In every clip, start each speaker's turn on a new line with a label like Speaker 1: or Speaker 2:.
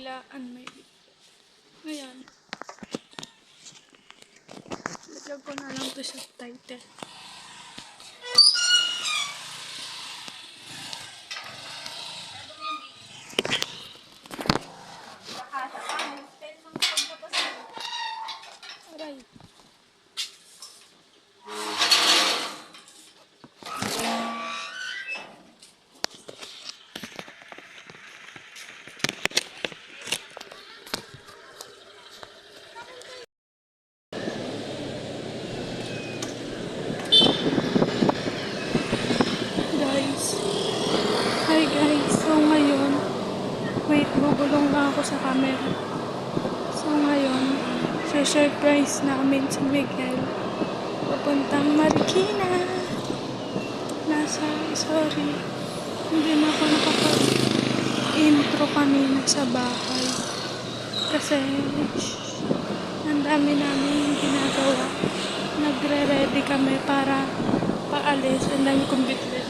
Speaker 1: kabilaan may bigyan. Ngayon, lagyan ko na lang to sa title. Aray. Hi guys, so ngayon, wait, bubulong na ako sa camera. So ngayon, surprise namin si Miguel. Papuntang Marikina. Sorry, hindi na ako nakapag-intro kanina sa bahay. Kasi, ang dami namin ginagawa. Nagre-ready kami para paalis. Ang dami kong bitbit.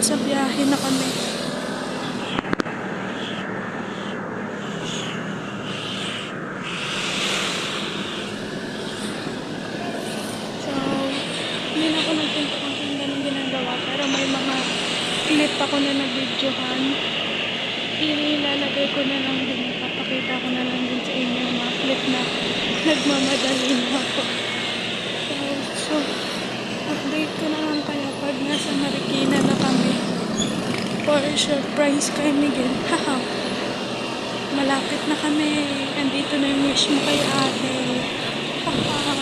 Speaker 1: Sa biyahe na kami. So, hindi na ako nagpunta kung saan ganun ginagawa. Pero may mga clip ako na nag-videohan. Ilalagay ko na lang din. Papakita ko na lang din sa inyo yung mga clip na nagmamadali na ako. So, update ko na lang kaya pag nasa Marikina na kami for surprise kay Miguel. Haha, malapit na kami. Andito na yung wish mo kay ate. Haha,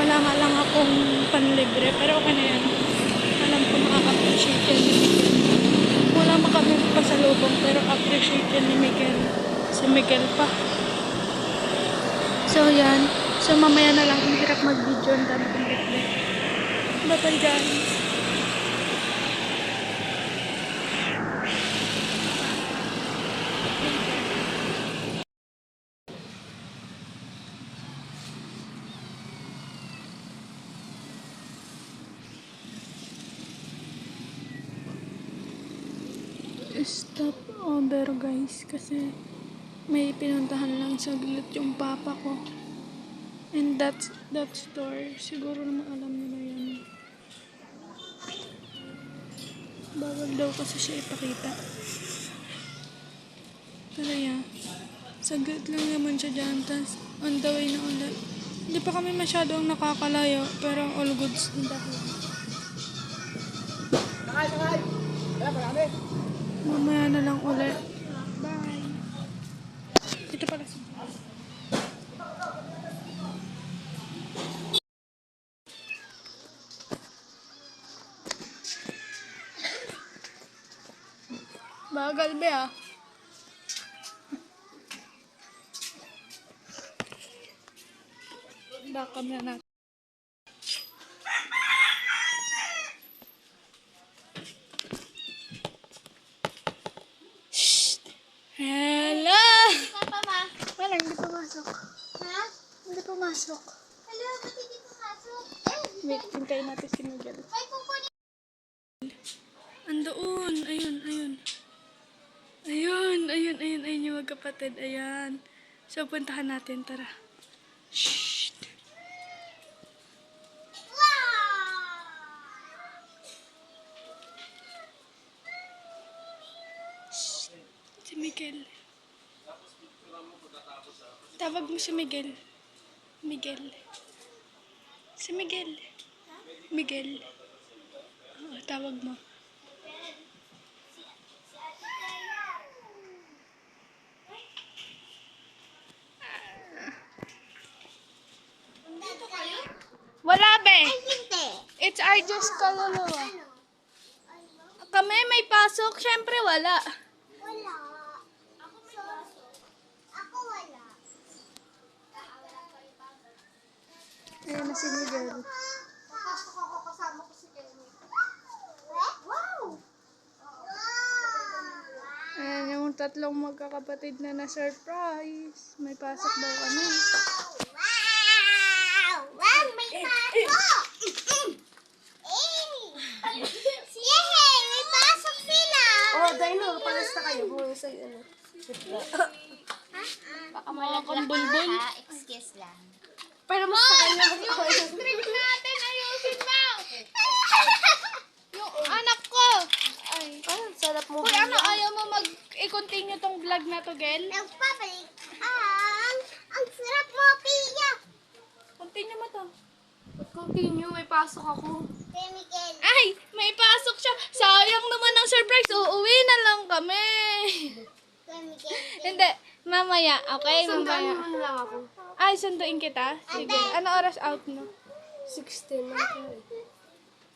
Speaker 1: wala nga lang akong panlibre pero okay na yan. Alam ko makaka-appreciate yan ni Miguel. Wala pa kami pasalubong pero appreciate yan ni Miguel. Si Miguel pa. So yan. So mamaya na lang, ang hirap mag-video, ang dami kong bitbit. Bye-bye guys! Stop over guys, kasi may pinuntahan lang saglit yung papa ko. And that store, siguro naman alam nila yan. Bawal daw kasi siya ipakita. Pero yan, saglit lang naman siya dyan. Tas on the way na ulit. Hindi pa kami masyadong nakakalayo, pero all goods na dahil.
Speaker 2: Sakay! Kaya marami.
Speaker 1: Mamaya na lang ulit. Bye! Ito pala si bagal be ah. Bakam na natin. Shhh! Hello!
Speaker 3: Papa, ma.
Speaker 1: Wala, hindi pumasok.
Speaker 3: Ha?
Speaker 1: Hindi pumasok.
Speaker 3: Hello, ba't hindi pumasok?
Speaker 1: Wait, hintayin natin si Miguel.
Speaker 3: Ay, kukunin.
Speaker 1: Andoon! Ayun. Ayun yung magkapatid. Ayan. So, puntahan natin. Tara. Shhh! Si Miguel. Tawag mo si Miguel. Miguel. Si Miguel. Miguel. Oo, tawag mo.
Speaker 3: Dito kayo?
Speaker 1: Wala be!
Speaker 3: Ay, hindi.
Speaker 1: It's our just kaluluwa. Kami may pasok, syempre wala.
Speaker 3: Wala. Ako may pasok. Ako wala.
Speaker 1: Ayan na si Miguel.
Speaker 3: Papasok ako kasama ko si Kenny. Wow!
Speaker 1: Ayan yung tatlong magkakapatid na surprise. May pasok daw kami.
Speaker 3: Wow! Wow! May pasok! Ayaw mo yung sa'yo, ano?
Speaker 4: Baka
Speaker 1: Mga
Speaker 4: malaglag
Speaker 1: kambulbul.
Speaker 4: ka, ha? Excuse lang.
Speaker 3: Pero mas sa kanya mas ako yung
Speaker 1: Trip natin, ayusin mo! Yung anak ko! Ay.
Speaker 3: sarap mo.
Speaker 1: Hoy, ano, ayaw mo i-continue tong vlog na to, Gel?
Speaker 3: Nagpapalik ang sarap mo, Pia.
Speaker 1: Continue mo to.
Speaker 3: Continue, may pasok ako. Chemical.
Speaker 1: Ay, may pasok siya. Sayang naman ang surprise. Uuwi na lang kami.
Speaker 3: Chemical.
Speaker 1: Hindi, mamaya. Okay, mamaya.
Speaker 3: mo lang ako.
Speaker 1: Ay, sunduin kita? Sige. Ano oras out mo?
Speaker 3: 16 na ako.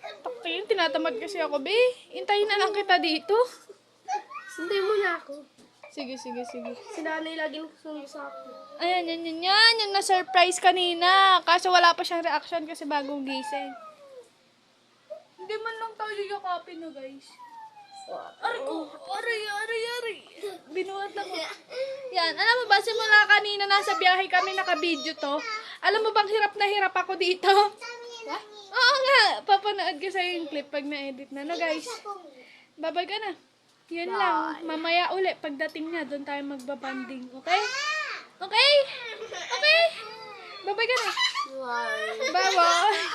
Speaker 1: Taktin, tinatamad kasi ako, be. Intayin na lang kita dito.
Speaker 3: Sunday mo na ako.
Speaker 1: Sige, sige, sige.
Speaker 3: Si nanay laging sundo sa akin.
Speaker 1: Ayan, yan, yan, yan. Yung na-surprise kanina. Kaso wala pa siyang reaction kasi bagong gising. Hindi man lang tayo yakapin no, guys. Aray ko! Aray, aray, aray. Binuhat ako. Yan. Alam mo ba, simula kanina nasa biyahe kami, naka-video to. Alam mo bang hirap na hirap ako dito? Oo nga. Papanood ko sa'yo yung clip pag na-edit na. No, guys? Babay ka na. Yan lang. Mamaya uli, pagdating niya, doon tayo magbabanding. Okay? Okay? Okay? Babay ka na. Bye-bye.